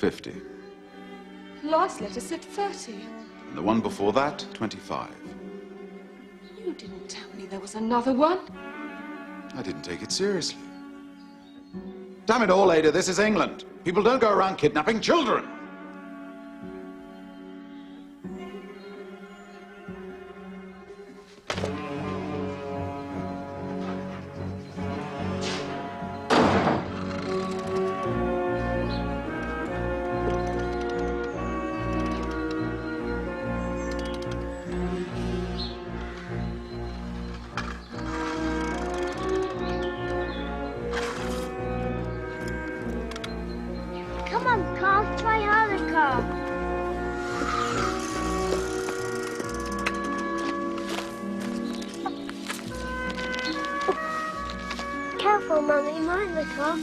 50. Last letter said 30. And the one before that, 25. You didn't tell me there was another one. I didn't take it seriously. Damn it all, Ada, this is England. People don't go around kidnapping children. Come on, Carl, try harder, Carl. Careful, Mummy, mind the car.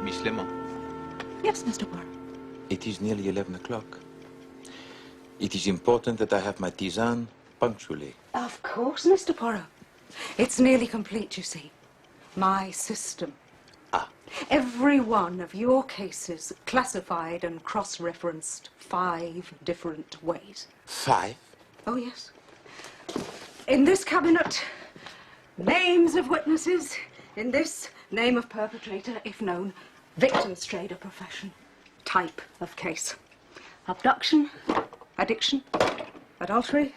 Miss Lemon. Yes, Mr. Poirot. It is nearly 11 o'clock. It is important that I have my tisane punctually. Of course, Mr. Poirot. It's nearly complete, you see. My system. Ah. Every one of your cases classified and cross-referenced 5 different ways. 5? Oh, yes. In this cabinet, names of witnesses. In this, name of perpetrator, if known. Victim's trade or profession. Type of case. Abduction, addiction, adultery,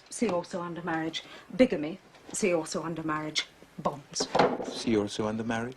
see also under marriage. Bigamy, see also under marriage. Bonds. See also under marriage?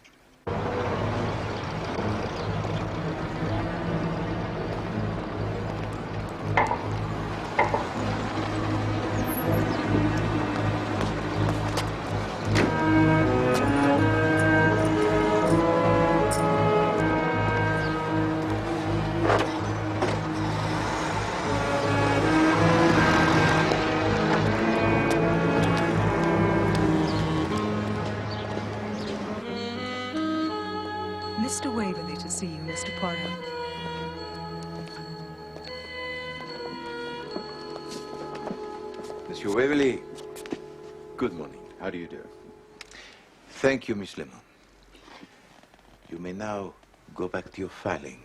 Mr. Waverley to see you, Mr. Poirot. Monsieur Waverley, good morning. How do you do? Thank you, Miss Lemon. You may now go back to your filing.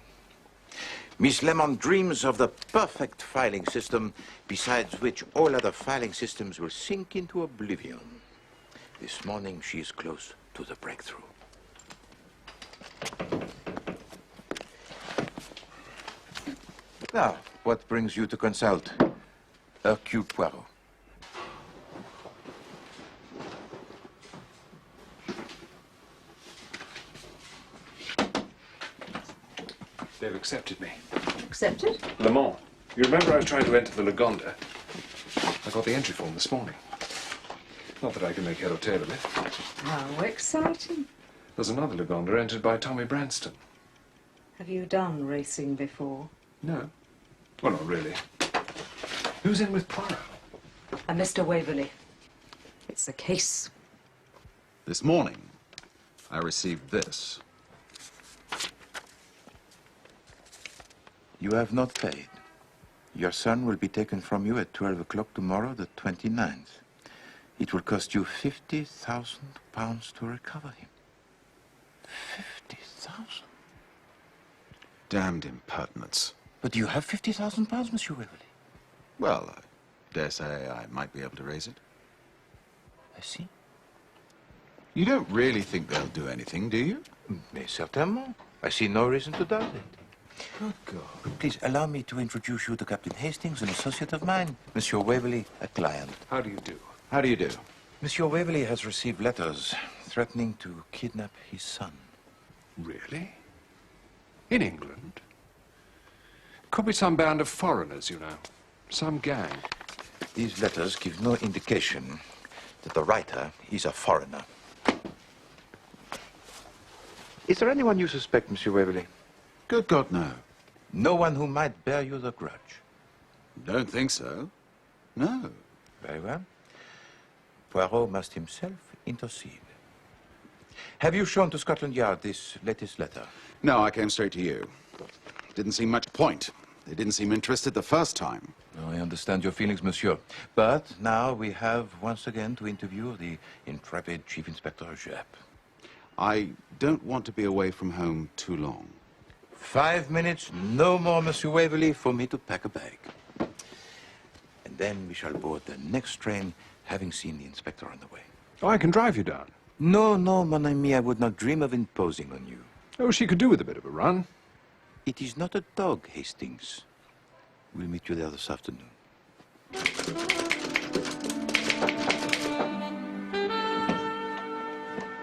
Miss Lemon dreams of the perfect filing system, besides which all other filing systems will sink into oblivion. This morning, she is close to the breakthrough. Now, what brings you to consult Hercule Poirot? They've accepted me. Accepted? Le Mans. You remember I was trying to enter the Lagonda? I got the entry form this morning. Not that I can make head or tail of it. How exciting. There's another Lagonda entered by Tommy Branston. Have you done racing before? No. Well, not really. Who's in with Poirot? Mr. Waverley. It's a case. This morning, I received this. You have not paid. Your son will be taken from you at 12 o'clock tomorrow, the 29th. It will cost you £50,000 to recover him. 50,000? Damned impertinence. But you have £50,000, Monsieur Waverley. Well, I dare say I might be able to raise it. I see. You don't really think they'll do anything, do you? Mais certainement. I see no reason to doubt it. Good God. Please allow me to introduce you to Captain Hastings, an associate of mine. Monsieur Waverley, a client. How do you do? How do you do? Monsieur Waverley has received letters threatening to kidnap his son. Really? In England? Could be some band of foreigners, you know. Some gang. These letters give no indication that the writer is a foreigner. Is there anyone you suspect, Monsieur Waverley? Good God, no. No one who might bear you the grudge? Don't think so. No. Very well. Poirot must himself intercede. Have you shown to Scotland Yard this latest letter? No, I came straight to you. Didn't seem much point. They didn't seem interested the first time. No, I understand your feelings, monsieur. But now we have once again to interview the intrepid Chief Inspector Japp. I don't want to be away from home too long. 5 minutes, no more, Monsieur Waverley, for me to pack a bag. And then we shall board the next train, having seen the inspector on the way. Oh, I can drive you down. No, no, mon ami, I would not dream of imposing on you. Oh, she could do with a bit of a run. It is not a dog, Hastings. We'll meet you there this afternoon.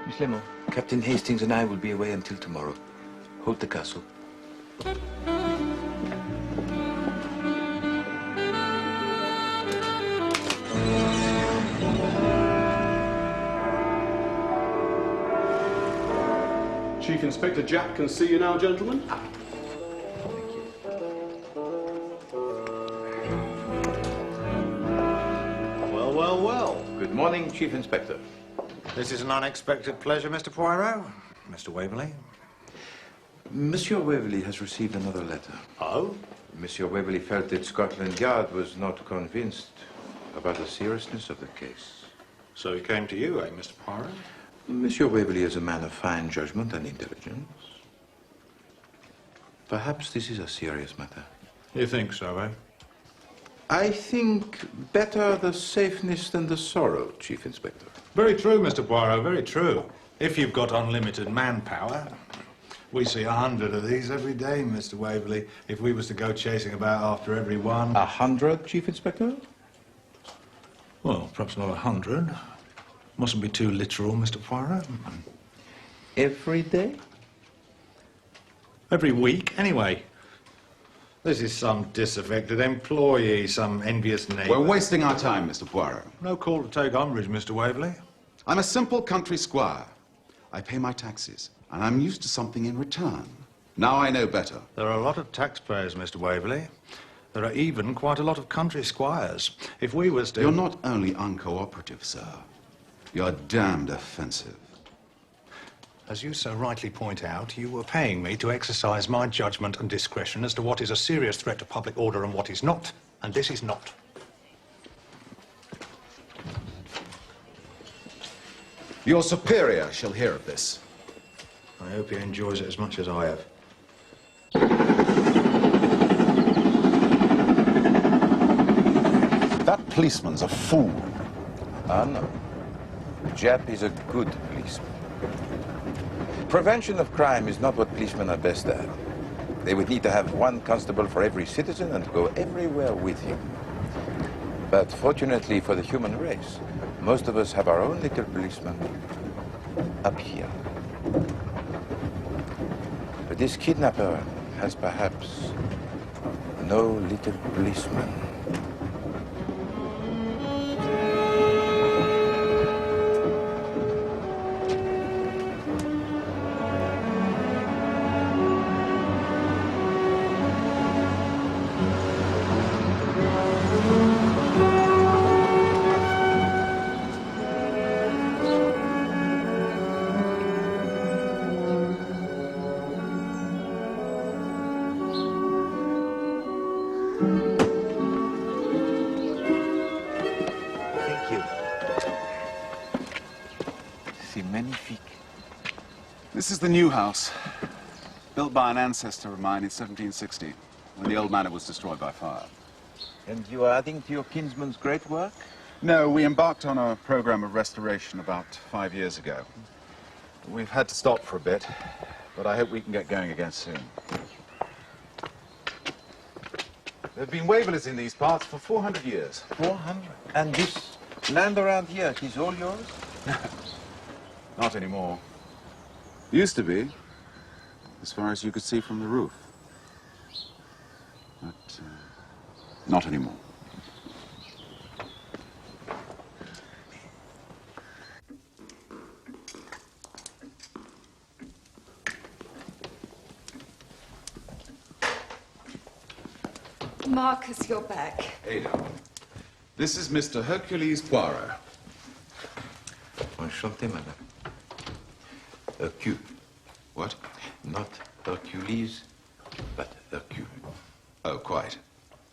Miss Lemon, Captain Hastings and I will be away until tomorrow. Hold the castle. Chief Inspector Japp can see you now, gentlemen. Well, well, well. Good morning, Chief Inspector. This is an unexpected pleasure, Mr. Poirot. Mr. Waverley. Monsieur Waverley has received another letter. Oh? Monsieur Waverley felt that Scotland Yard was not convinced about the seriousness of the case. So he came to you, eh, Mr. Poirot? Monsieur Waverley is a man of fine judgment and intelligence. Perhaps this is a serious matter. You think so, eh? I think better the safeness than the sorrow, Chief Inspector. Very true, Mr. Poirot, very true. If you've got unlimited manpower. We see 100 of these every day, Mr. Waverley. If we was to go chasing about after every one... 100, Chief Inspector? Well, perhaps not 100. Mustn't be too literal, Mr. Poirot. Every day? Every week, anyway. This is some disaffected employee, some envious neighbour. We're wasting our time, Mr. Poirot. No call to take umbrage, Mr. Waverley. I'm a simple country squire. I pay my taxes, and I'm used to something in return. Now I know better. There are a lot of taxpayers, Mr. Waverley. There are even quite a lot of country squires. If we was to... You're not only uncooperative, sir. You're damned offensive. As you so rightly point out, you were paying me to exercise my judgment and discretion as to what is a serious threat to public order and what is not, and this is not. Your superior shall hear of this. I hope he enjoys it as much as I have. That policeman's a fool. Ah, no. Japp is a good policeman. Prevention of crime is not what policemen are best at. They would need to have one constable for every citizen and go everywhere with him. But fortunately for the human race, most of us have our own little policeman up here. But this kidnapper has perhaps no little policeman. This is the new house, built by an ancestor of mine in 1760, when the old manor was destroyed by fire. And you are adding to your kinsman's great work? No, we embarked on a program of restoration about 5 years ago. We've had to stop for a bit, but I hope we can get going again soon. There have been Waverleys in these parts for 400 years. 400? And this land around here, it is all yours? Not anymore. Used to be, as far as you could see from the roof. But not anymore. Marcus, you're back. Ada, this is Mr. Hercules Poirot. Enchanté, madame. Hercule. What? Not Hercules, but Hercule. Oh, quite.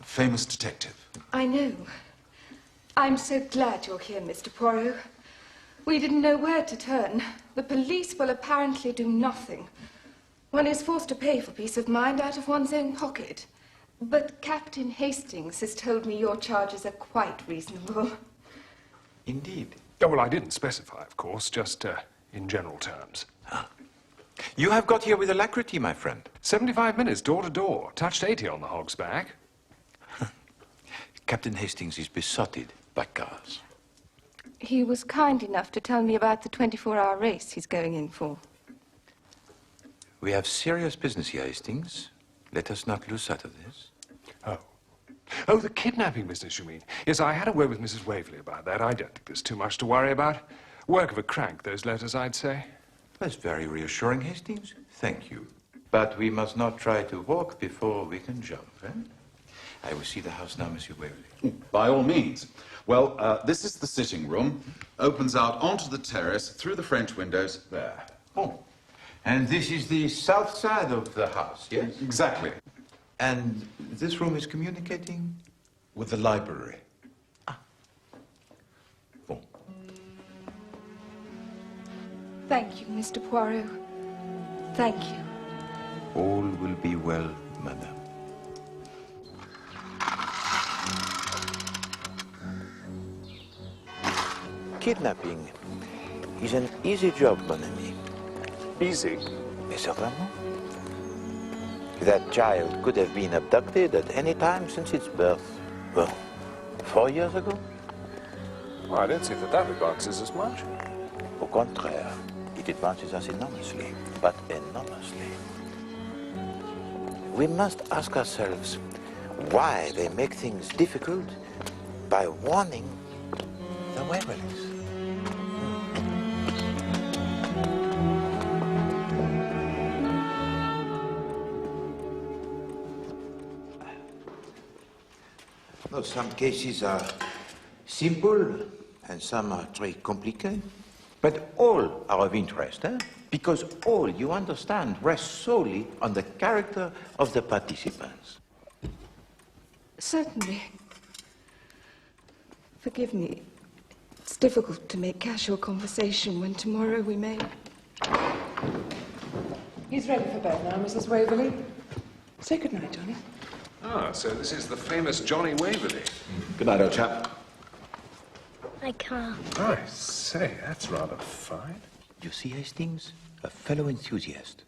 A famous detective. I know. I'm so glad you're here, Mr. Poirot. We didn't know where to turn. The police will apparently do nothing. One is forced to pay for peace of mind out of one's own pocket. But Captain Hastings has told me your charges are quite reasonable. Indeed. Oh, well, I didn't specify, of course, just in general terms. You have got here with alacrity, my friend. 75 minutes, door to door. Touched 80 on the hog's back. Captain Hastings is besotted by cars. He was kind enough to tell me about the 24-hour race he's going in for. We have serious business here, Hastings. Let us not lose sight of this. Oh. Oh, the kidnapping business, you mean? Yes, I had a word with Mrs. Waverley about that. I don't think there's too much to worry about. Work of a crank, those letters, I'd say. That's very reassuring, Hastings. Thank you. But we must not try to walk before we can jump, eh? I will see the house now, Monsieur Waverley. By all means. Well, this is the sitting room. Opens out onto the terrace through the French windows there. Oh. And this is the south side of the house, yes? Exactly. And this room is communicating? With the library. Bon. Thank you, Mr. Poirot. Thank you. All will be well, madame. Kidnapping is an easy job, mon ami. Easy. Mais certainement. That child could have been abducted at any time since its birth. Well, 4 years ago? Well, I don't see that advances as much. Au contraire, it advances us enormously, but enormously. We must ask ourselves why they make things difficult by warning the Waverleys. No, some cases are simple and some are very complicated. But all are of interest, eh? Because all, you understand, rests solely on the character of the participants. Certainly. Forgive me. It's difficult to make casual conversation when tomorrow we may... He's ready for bed now, Mrs. Waverley. Say good night, Johnny. Ah, so this is the famous Johnny Waverley. Good night, old chap. I can't. I say, that's rather fine. You see, Hastings? A fellow enthusiast.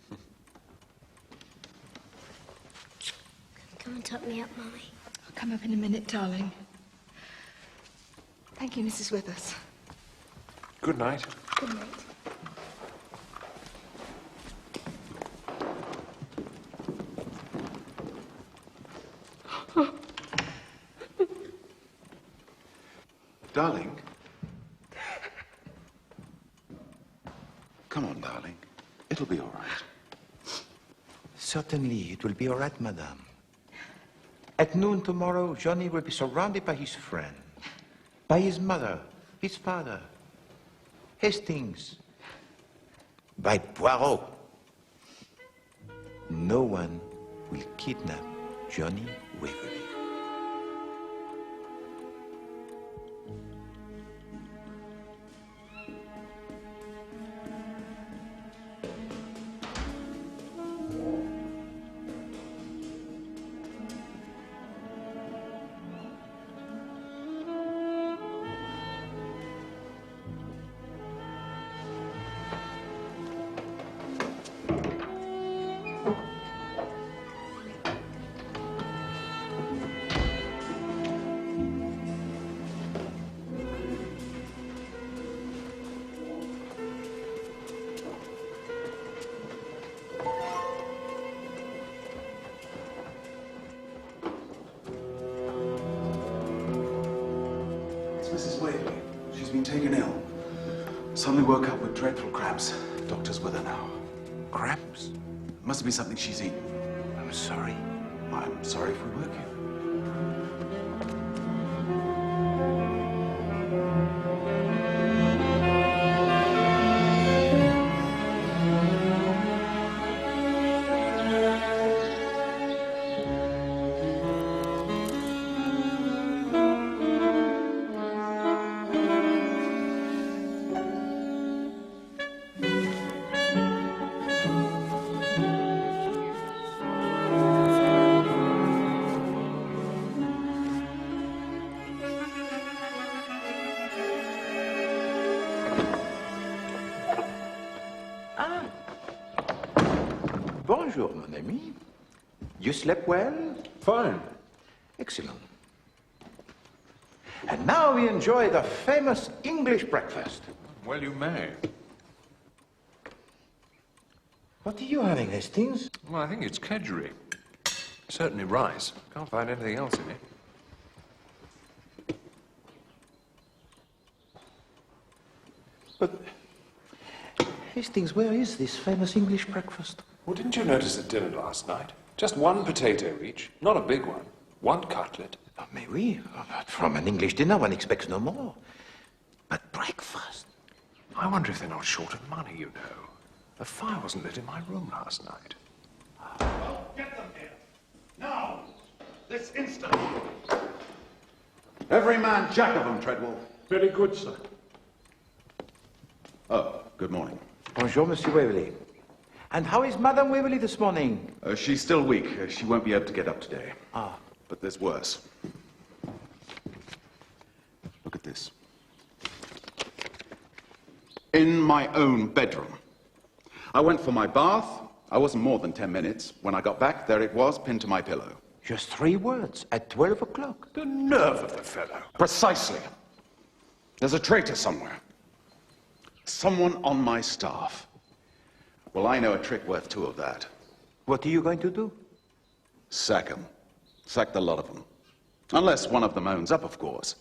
Come and tuck me up, Mummy. I'll come up in a minute, darling. Thank you, Mrs. Withers. Good night. Good night. Darling. Come on, darling. It'll be all right. Certainly, it will be all right, madame. At noon tomorrow, Johnny will be surrounded by his friend, by his mother, his father, Hastings, by Poirot. No one will kidnap Johnny Waverley. Mrs. Waverley. She's been taken ill. Suddenly woke up with dreadful cramps. Doctor's with her now. Cramps? Must be something she's eaten. I'm sorry. I'm sorry if we woke you. Bonjour, mon ami. You slept well? Fine. Excellent. And now we enjoy the famous English breakfast. Well, you may. What are you having, Hastings? Well, I think it's kedgeree. Certainly rice. Can't find anything else in it. But, Hastings, where is this famous English breakfast? Well, didn't you notice at dinner last night? Just one potato each, not a big one. One cutlet. Oh, mais oui, but from an English dinner one expects no more. But breakfast? I wonder if they're not short of money, you know. A fire wasn't lit in my room last night. Well, get them here. Now. This instant. Every man jack of them, Treadwell. Very good, sir. Oh, good morning. Bonjour, Monsieur Waverley. And how is Madame Waverley this morning? She's still weak. She won't be able to get up today. Ah. But there's worse. Look at this. In my own bedroom. I went for my bath. I wasn't more than 10 minutes. When I got back, there it was, pinned to my pillow. Just 3 words at 12 o'clock. The nerve of the fellow. Precisely. There's a traitor somewhere. Someone on my staff. Well, I know a trick worth 2 of that. What are you going to do? Sack 'em. Sack the lot of them. Unless one of them owns up, of course.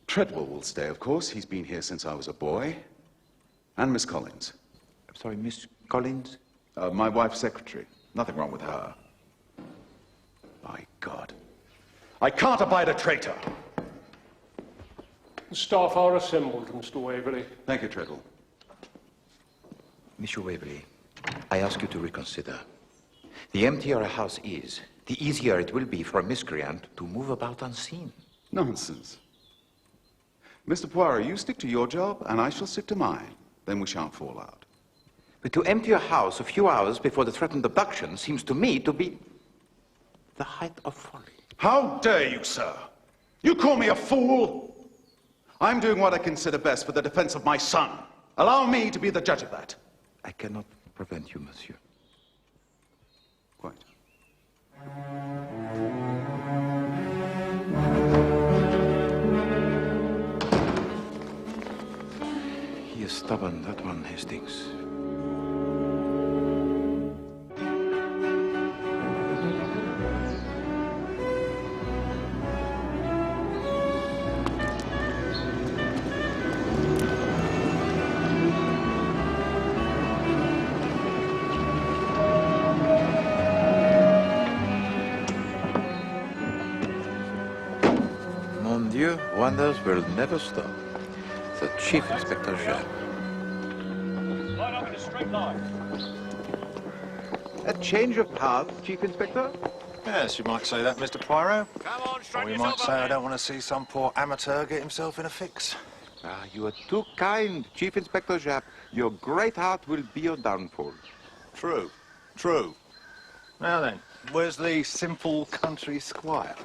Treadwell will stay, of course. He's been here since I was a boy. And Miss Collins. I'm sorry, Miss Collins? My wife's secretary. Nothing wrong with her. My God. I can't abide a traitor. The staff are assembled, Mr. Waverley. Thank you, Treadwell. Monsieur Waverley, I ask you to reconsider. The emptier a house is, the easier it will be for a miscreant to move about unseen. Nonsense. Mr. Poirot, you stick to your job, and I shall stick to mine. Then we shan't fall out. But to empty a house a few hours before the threatened abduction seems to me to be the height of folly. How dare you, sir? You call me a fool? I'm doing what I consider best for the defense of my son. Allow me to be the judge of that. I cannot prevent you, monsieur. Quite. He is stubborn, that one, Hastings. Mon Dieu, wonders will never stop. The Chief Inspector Jacques. Line up in a straight line. A change of path, Chief Inspector? Yes, you might say that, Mr. Poirot. Come on, Or straighten you might yourself say up, I then. don't want to see some poor amateur get himself in a fix. Ah, you are too kind, Chief Inspector Jacques. Your great heart will be your downfall. True, true. Now then, where's the simple country squire?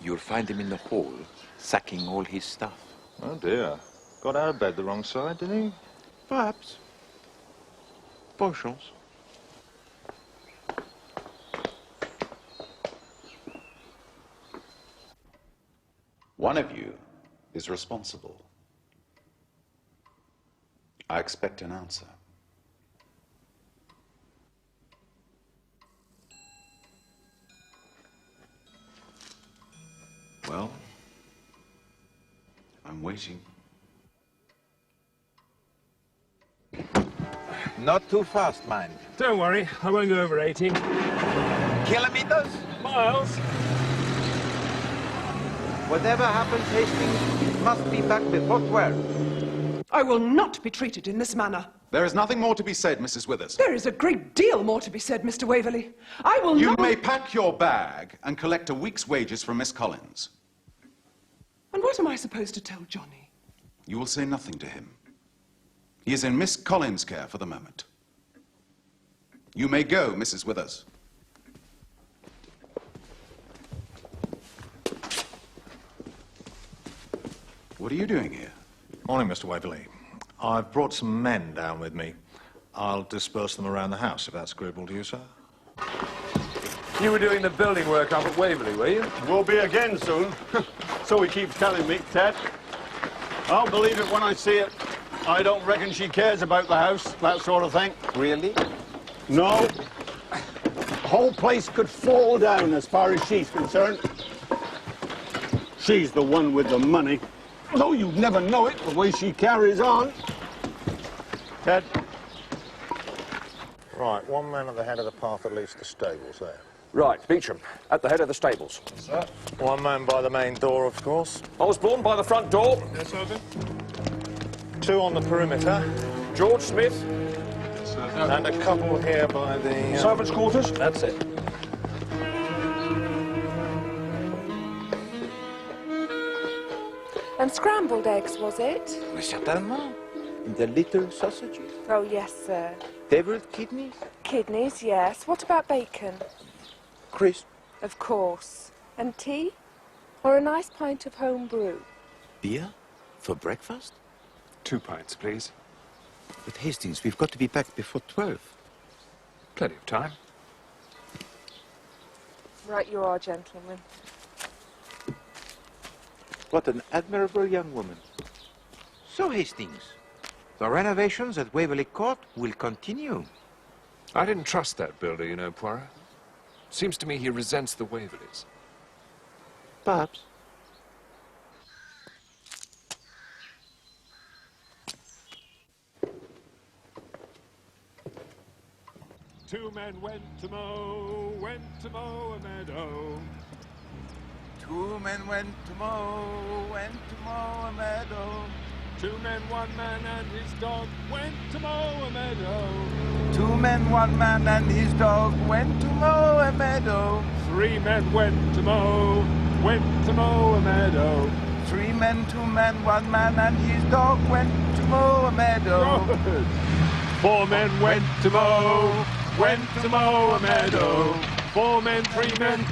You'll find him in the hall, sacking all his stuff. Oh dear. Got out of bed the wrong side, did he? Perhaps. Bonne chance. One of you is responsible. I expect an answer. Well, I'm waiting. Not too fast, mind. Don't worry, I won't go over 18. Kilometers? Miles? Whatever happens, Hastings, it must be back before 12. I will not be treated in this manner. There is nothing more to be said, Mrs. Withers. There is a great deal more to be said, Mr. Waverley. I will You not... may pack your bag and collect a week's wages from Miss Collins. And what am I supposed to tell Johnny? You will say nothing to him. He is in Miss Collins' care for the moment. You may go, Mrs. Withers. What are you doing here? Morning, Mr. Waverley. I've brought some men down with me. I'll disperse them around the house, if that's agreeable to you, sir. You were doing the building work up at Waverley, were you? Will be again soon. So he keeps telling me, Ted. I'll believe it when I see it. I don't reckon she cares about the house, that sort of thing. Really? No. The whole place could fall down as far as she's concerned. She's the one with the money. Though you'd never know it, the way she carries on. Ted. Right, one man at the head of the path that leads to the stables there. Right, Beecham, at the head of the stables. Sir? One man by the main door, of course. Osborne by the front door. Yes, sir. Two on the perimeter. George Smith. Yes, sir. And a couple here by the... Servants' quarters. That's it. And scrambled eggs, was it? Oui, certainement. And the little sausages. Oh, yes, sir. Deviled kidneys. Kidneys, yes. What about bacon? Crisp. Of course. And tea? Or a nice pint of home brew? Beer? For breakfast? 2 pints, please. But Hastings, we've got to be back before 12. Plenty of time. Right you are, gentlemen. What an admirable young woman. So, Hastings, the renovations at Waverley Court will continue. I didn't trust that builder, you know, Poirot. Seems to me he resents the Waverleys. Perhaps. Two men went to mow a meadow. Two men went to mow a meadow. Two men, one man and his dog went to mow a meadow. Two men, one man and his dog went to mow a meadow. Three men went to mow a meadow. Three men, two men, one man and his dog went to mow a meadow. Good. Four men went to mow a meadow. Four men, three men.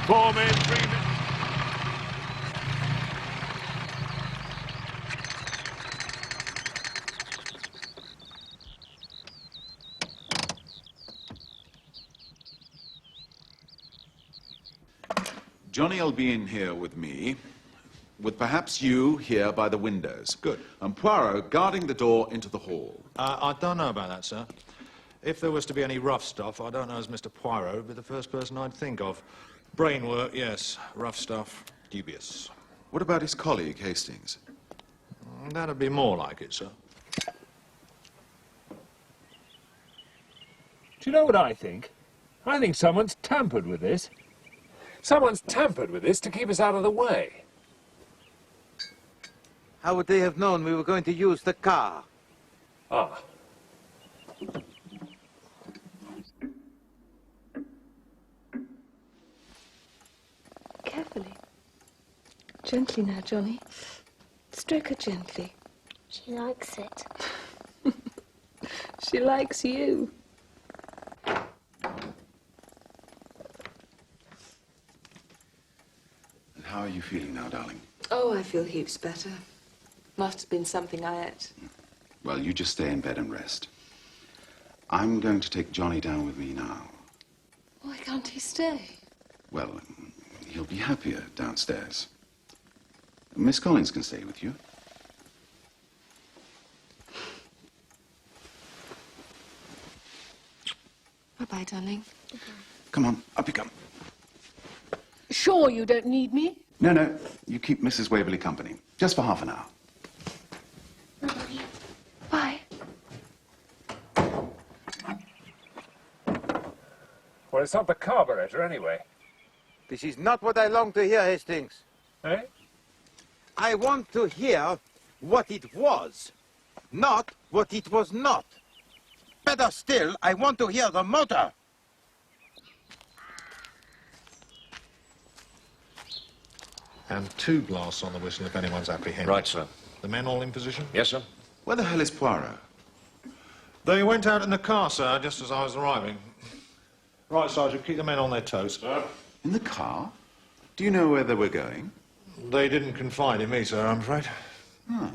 Four men, three men. Johnny'll be in here with me, with perhaps you here by the windows. Good. And Poirot guarding the door into the hall. I don't know about that, sir. If there was to be any rough stuff, I don't know as Mr. Poirot would be the first person I'd think of. Brain work, yes. Rough stuff, dubious. What about his colleague, Hastings? That'd be more like it, sir. Do you know what I think? I think someone's tampered with this. Someone's tampered with this to keep us out of the way. How would they have known we were going to use the car? Ah. Carefully. Gently now, Johnny. Stroke her gently. She likes it. She likes you. And how are you feeling now, darling? Oh, I feel heaps better. Must have been something I ate. Well, you just stay in bed and rest. I'm going to take Johnny down with me now. Why can't he stay? Well, he'll be happier downstairs. Miss Collins can stay with you. Bye-bye, darling. Come on, up you come. Sure you don't need me? No, you keep Mrs. Waverley company, just for half an hour. Bye. Well, it's not the carburetor, anyway. This is not what I long to hear, Hastings. Eh? I want to hear what it was, not what it was not. Better still, I want to hear the motor. And 2 blasts on the whistle if anyone's apprehended. Right, sir. The men all in position? Yes, sir. Where the hell is Poirot? They went out in the car, sir, just as I was arriving. Right, Sergeant, keep the men on their toes. Sir? In the car? Do you know where they were going? They didn't confide in me, sir, I'm afraid. Hmm.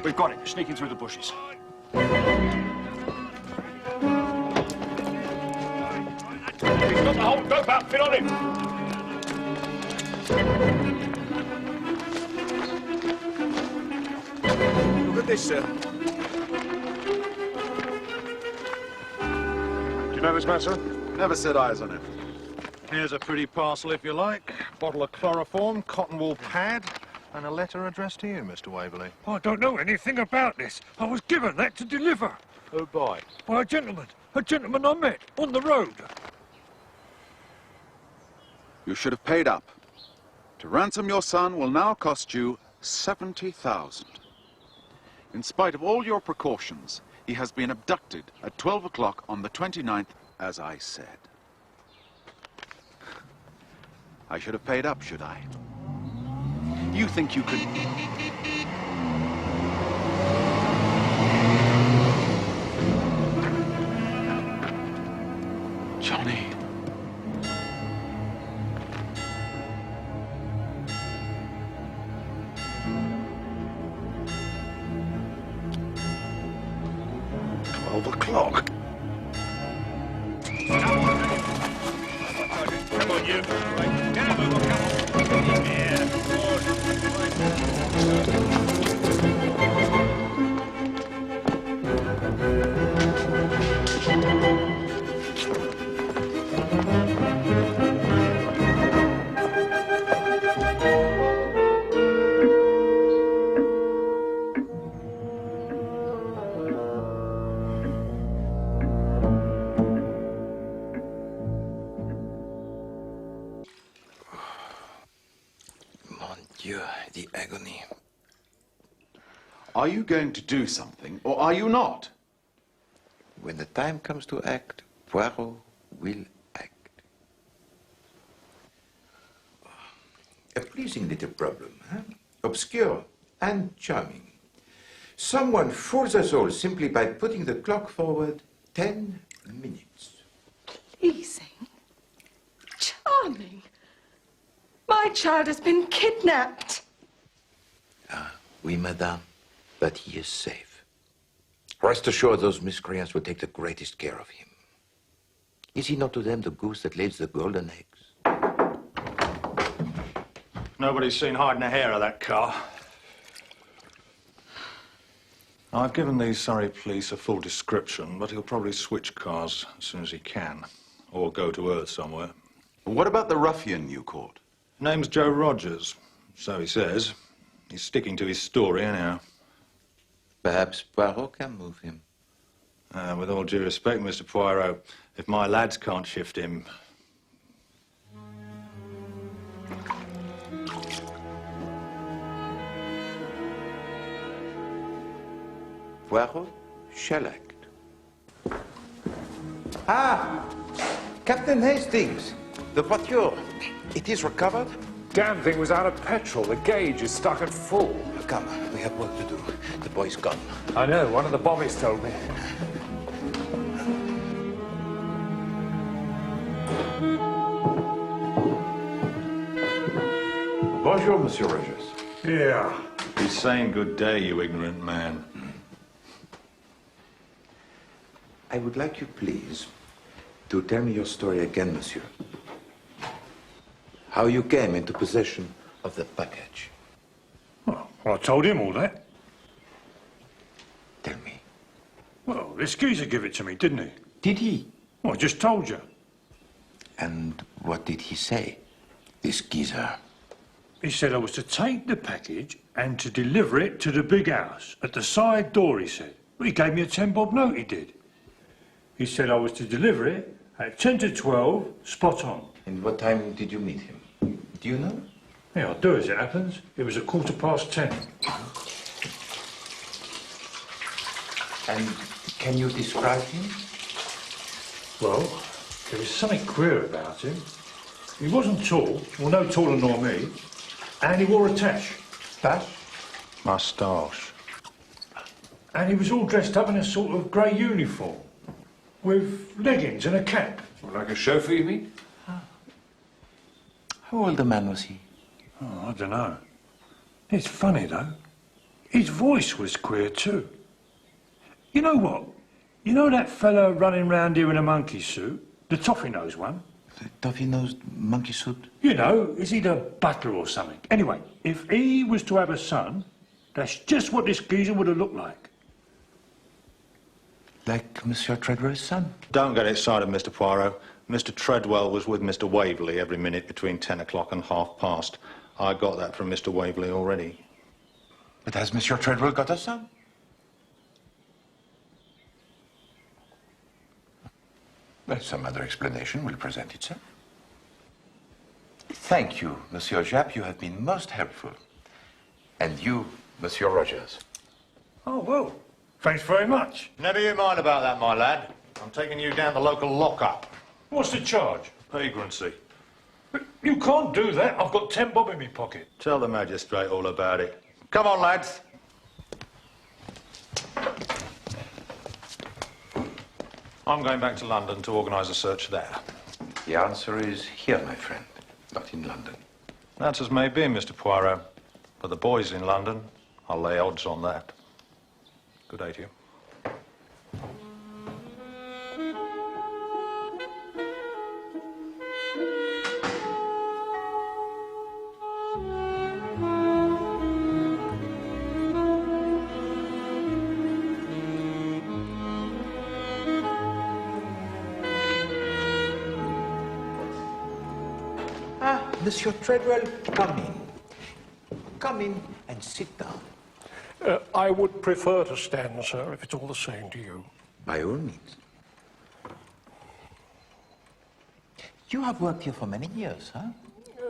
We've got it. Sneaking through the bushes. He's got the whole dope outfit on him. Look at this, sir. Do you know this man, sir? Never set eyes on him. Here's a pretty parcel, if you like. Bottle of chloroform, cotton wool pad, and a letter addressed to you, Mr. Waverley. I don't know anything about this. I was given that to deliver. Who by? By a gentleman I met on the road. You should have paid up. To ransom your son will now cost you 70,000. In spite of all your precautions, he has been abducted at 12 o'clock on the 29th, as I said. I should have paid up, should I? You think you can... Johnny. O'clock. Come on, you. Get him over, come on. Yeah, The agony. Are you going to do something, or are you not? When the time comes to act, Poirot will act. A pleasing little problem, huh? Obscure and charming. Someone fools us all simply by putting the clock forward 10 minutes. Pleasing? Charming? My child has been kidnapped. Oui, madame, but he is safe. Rest assured those miscreants will take the greatest care of him. Is he not to them the goose that lays the golden eggs? Nobody's seen hiding a hair of that car. I've given the Surrey police a full description, but he'll probably switch cars as soon as he can, or go to Earth somewhere. What about the ruffian you caught? Name's Joe Rogers, so he says. He's sticking to his story anyhow. Perhaps Poirot can move him. With all due respect, Mr. Poirot, if my lads can't shift him... Poirot shall act. Ah! Captain Hastings, the voiture. It is recovered? Damn thing was out of petrol. The gauge is stuck at full. Come, we have work to do. The boy's gone. I know, one of the bobbies told me. Bonjour, Monsieur Rogers. Yeah. He's saying good day, you ignorant man. I would like you, please, to tell me your story again, monsieur. How you came into possession of the package. Well, I told him all that. Tell me. Well, this geezer gave it to me, didn't he? Did he? Well, I just told you. And what did he say, this geezer? He said I was to take the package and to deliver it to the big house. At the side door, he said. Well, he gave me a 10-bob note, he did. He said I was to deliver it at 10 to 12, spot on. And what time did you meet him? Do you know? Yeah, I do as it happens. It was 10:15. And can you describe him? Well, there was something queer about him. He wasn't tall, well, no taller nor me, and he wore a tash. Tash? Moustache. And he was all dressed up in a sort of grey uniform, with leggings and a cap. Like a chauffeur, you mean? How old a man was he? Oh, I don't know. It's funny, though. His voice was queer, too. You know what? You know that fella running round here in a monkey suit? The toffee-nosed one? The toffee-nosed monkey suit? You know, is he the butler or something? Anyway, if he was to have a son, that's just what this geezer would have looked like. Like Monsieur Treadwell's son? Don't get excited, Mr. Poirot. Mr. Treadwell was with Mr. Waverley every minute between 10 o'clock and 5:30. I got that from Mr. Waverley already. But has Monsieur Treadwell got a son? Well, some other explanation will present itself. Thank you, Monsieur Japp. You have been most helpful. And you, Monsieur Rogers. Oh, well, thanks very much. Never you mind about that, my lad. I'm taking you down the local lockup. What's the charge? Vagrancy. But you can't do that. I've got 10 bob in my pocket. Tell the magistrate all about it. Come on, lads. I'm going back to London to organise a search there. The answer is here, my friend, not in London. That's as may be, Mr. Poirot. But the boy's in London. I'll lay odds on that. Good day to you. Monsieur Treadwell, come in. Come in and sit down. I would prefer to stand, sir, if it's all the same to you. By all means. You have worked here for many years, huh?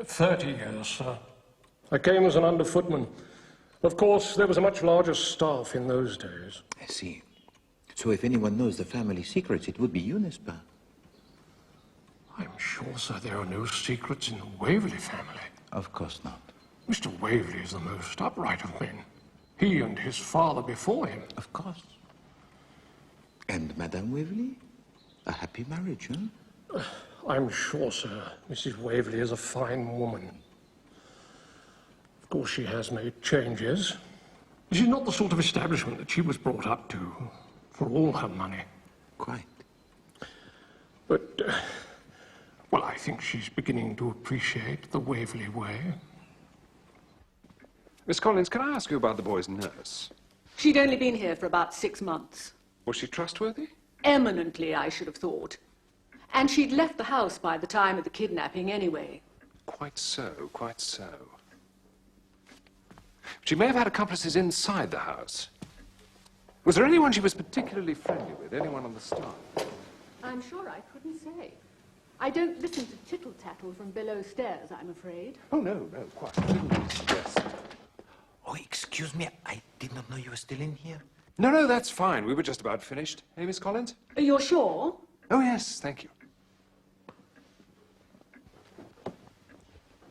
30 years, sir. I came as an underfootman. Of course, there was a much larger staff in those days. I see. So if anyone knows the family secrets, it would be you, n'est-ce pas? I'm sure, sir, there are no secrets in the Waverley family. Of course not. Mr. Waverley is the most upright of men. He and his father before him. Of course. And Madame Waverley? A happy marriage, huh? I'm sure, sir, Mrs. Waverley is a fine woman. Of course, she has made changes. This is not the sort of establishment that she was brought up to for all her money. Quite. But, well, I think she's beginning to appreciate the Waverley way. Miss Collins, can I ask you about the boy's nurse? She'd only been here for about 6 months. Was she trustworthy? Eminently, I should have thought. And she'd left the house by the time of the kidnapping anyway. Quite so, quite so. She may have had accomplices inside the house. Was there anyone she was particularly friendly with? Anyone on the staff? I'm sure I couldn't say. I don't listen to tittle-tattle from below stairs, I'm afraid. Oh, no, quite. I didn't really suggest. Oh, excuse me, I did not know you were still in here. No, that's fine. We were just about finished. Hey, Miss Collins? You're sure? Oh, yes, thank you.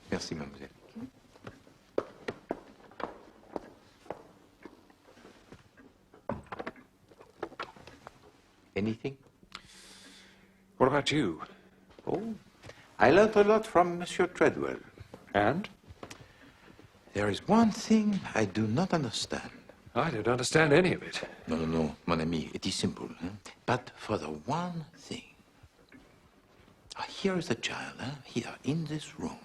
Merci, mademoiselle. Anything? What about you? Oh, I learned a lot from Monsieur Treadwell. And? There is one thing I do not understand. I don't understand any of it. No, mon ami, it is simple. But for the one thing. Here is the child, here, in this room,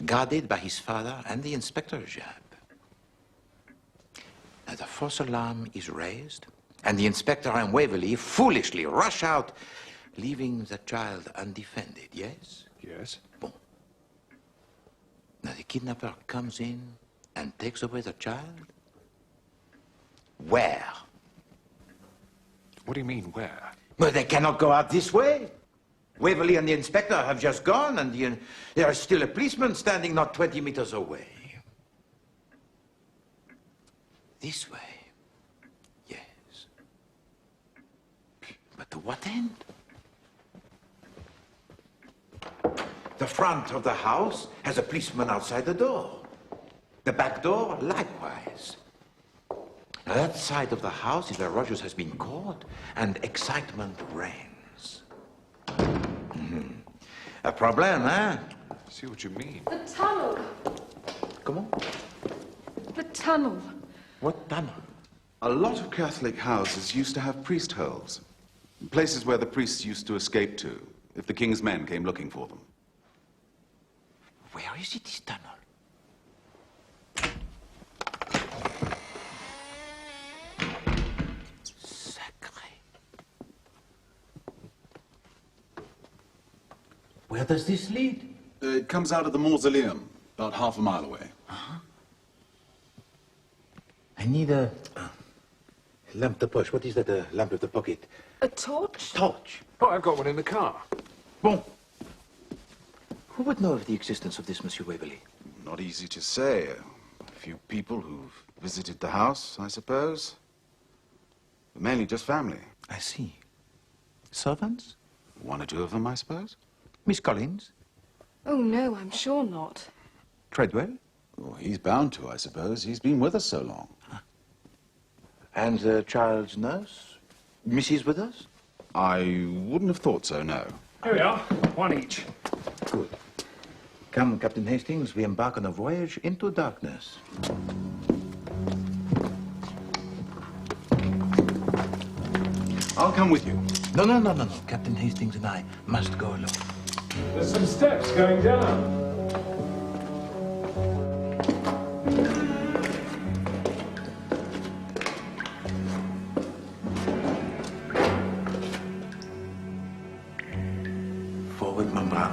guarded by his father and the Inspector Jab. Now, the false alarm is raised, and the Inspector and Waverley foolishly rush out, leaving the child undefended, yes? Yes. Bon. Now, the kidnapper comes in and takes away the child. Where? What do you mean, where? Well, they cannot go out this way. Waverley and the inspector have just gone, and there is still a policeman standing not 20 meters away. This way. Yes. But to what end? The front of the house has a policeman outside the door. The back door, likewise. Now, that side of the house is where Rogers has been caught, and excitement reigns. A problem, huh? I see what you mean. The tunnel. Comment? The tunnel. What tunnel? A lot of Catholic houses used to have priest holes. Places where the priests used to escape to if the king's men came looking for them. Where is it, this tunnel? Where does this lead? It comes out of the mausoleum, about half a mile away. I need a lampe de poche. What is that, a lamp of the pocket? A torch? Torch. Oh, I've got one in the car. Bon. Who would know of the existence of this, Monsieur Waverley? Not easy to say. A few people who've visited the house, I suppose. But mainly just family. I see. Servants? One or two of them, I suppose. Miss Collins? Oh, no, I'm sure not. Treadwell? Oh, he's bound to, I suppose. He's been with us so long. And the child's nurse? Mrs. Withers? I wouldn't have thought so, no. Here we are, one each. Good. Come, Captain Hastings, we embark on a voyage into darkness. I'll come with you. No. Captain Hastings and I must go alone. There's some steps going down. Forward, mon brave.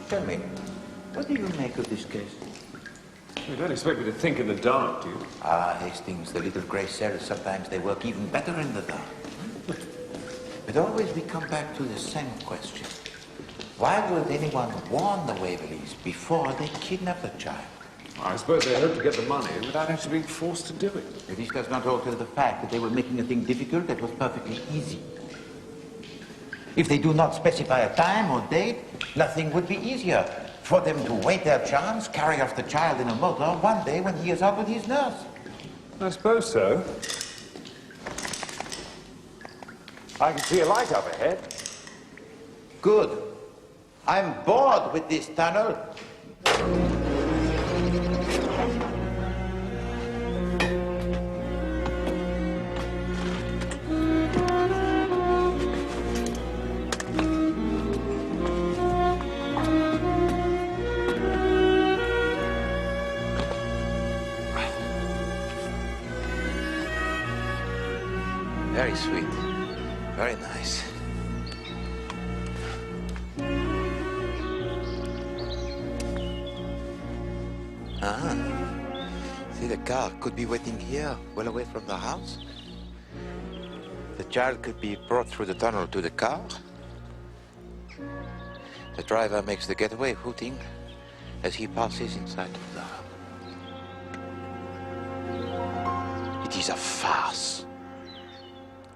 Tell me, what do you make of this case? You don't expect me to think in the dark, do you? Ah, Hastings, the little grey cells, sometimes they work even better in the dark. But always we come back to the same question. Why would anyone warn the Waverleys before they kidnap the child? I suppose they hoped to get the money without actually being forced to do it. But this does not alter the fact that they were making a thing difficult that was perfectly easy. If they do not specify a time or date, nothing would be easier. For them to wait their chance, carry off the child in a motor one day when he is out with his nurse. I suppose so. I can see a light up ahead. Good. I'm bored with this tunnel. Very sweet. Very nice. See, the car could be waiting here, well away from the house. The child could be brought through the tunnel to the car. The driver makes the getaway, hooting as he passes inside of the house. It is a farce.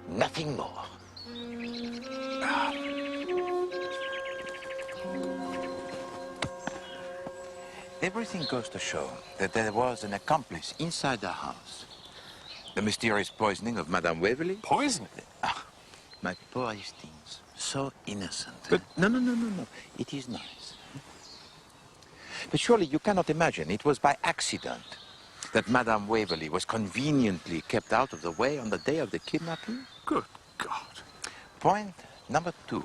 Nothing more. Everything goes to show that there was an accomplice inside the house. The mysterious poisoning of Madame Waverley. Poisoning? Ah, my poor Hastings. So innocent. But no. It is nice. But surely you cannot imagine it was by accident that Madame Waverley was conveniently kept out of the way on the day of the kidnapping? Good God. Point number 2.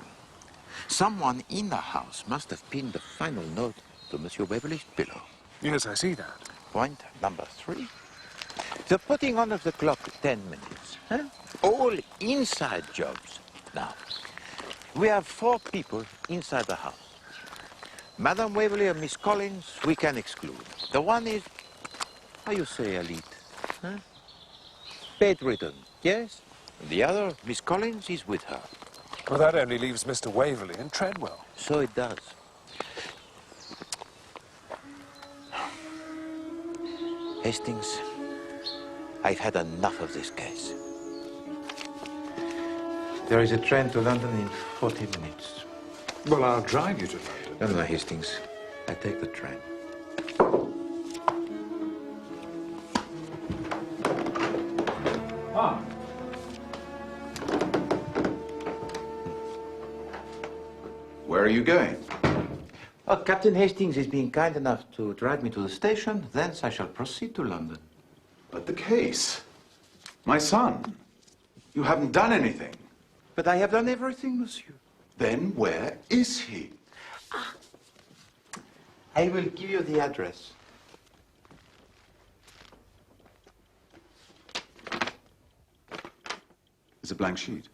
Someone in the house must have pinned the final note to Monsieur Waverley's pillow. Yes, I see that. Point number 3. The putting on of the clock 10 minutes. Huh? All inside jobs. Now, we have 4 people inside the house. Madame Waverley and Miss Collins, we can exclude. The one is, how you say, elite? Huh? Bedridden, yes? And the other, Miss Collins, is with her. Well, that only leaves Mr. Waverley and Treadwell. So it does. Hastings, I've had enough of this case. There is a train to London in 40 minutes. Well, I'll drive you to London. No, Hastings. I take the train. Ah. Where are you going? Oh, Captain Hastings is being kind enough to drive me to the station. Thence I shall proceed to London. But the case. My son. You haven't done anything. But I have done everything, monsieur. Then where is he? I will give you the address. It's a blank sheet.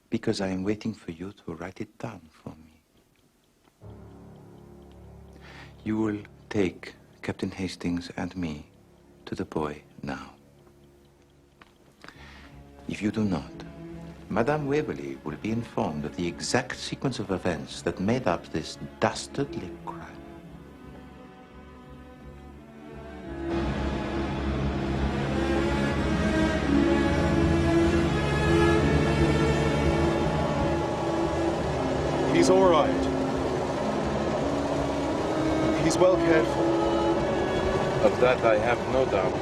Because I am waiting for you to write it down for me. You will take Captain Hastings and me to the boy now. If you do not, Madame Waverley will be informed of the exact sequence of events that made up this dastardly crime. He's all right. He's well cared for. Of that I have no doubt.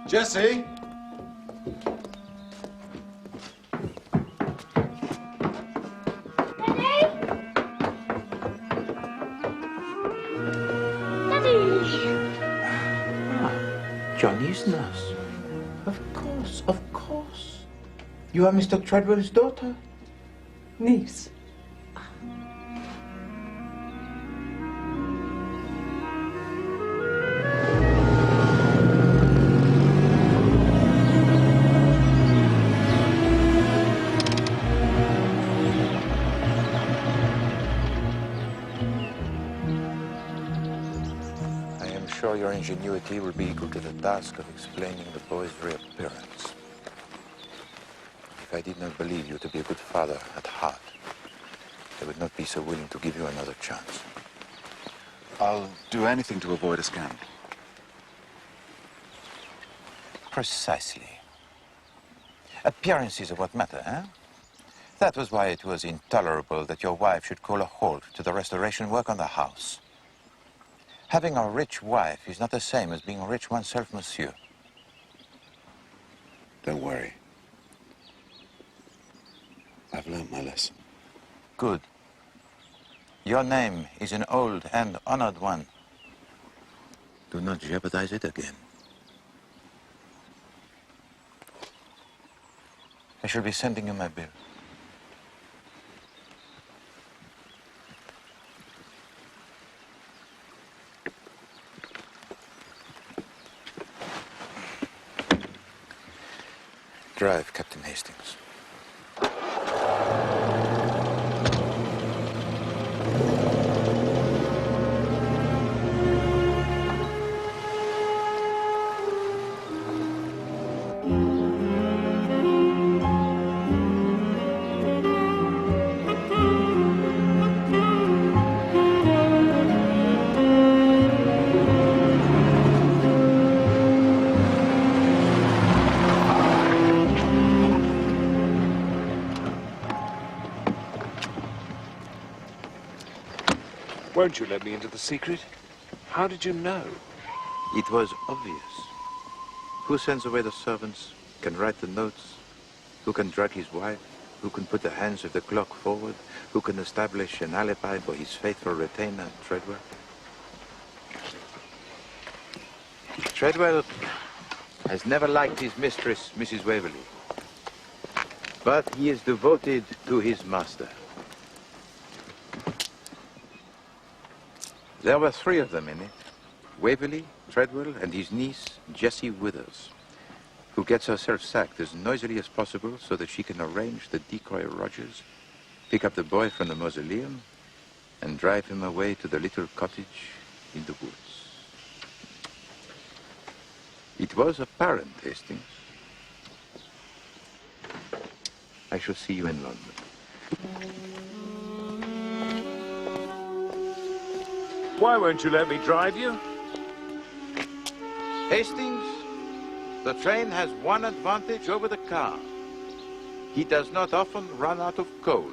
Jesse? Johnny's nurse. Of course. You are Mr. Treadwell's daughter? Niece. your ingenuity will be equal to the task of explaining the boy's reappearance. If I did not believe you to be a good father at heart, I would not be so willing to give you another chance. I'll do anything to avoid a scandal. Precisely. Appearances are what matter, eh? That was why it was intolerable that your wife should call a halt to the restoration work on the house. Having a rich wife is not the same as being rich oneself, monsieur. Don't worry. I've learned my lesson. Good. Your name is an old and honored one. Do not jeopardize it again. I shall be sending you my bill. Drive, Captain Hastings. Won't you let me into the secret? How did you know? It was obvious. Who sends away the servants, can write the notes, who can drag his wife, who can put the hands of the clock forward, who can establish an alibi for his faithful retainer, Treadwell. Treadwell has never liked his mistress, Mrs. Waverley, but he is devoted to his master. There were three of them in it. Waverley, Treadwell, and his niece, Jessie Withers, who gets herself sacked as noisily as possible so that she can arrange the decoy Rogers, pick up the boy from the mausoleum, and drive him away to the little cottage in the woods. It was apparent, Hastings. I shall see you in London. Why won't you let me drive you? Hastings, the train has one advantage over the car. He does not often run out of coal.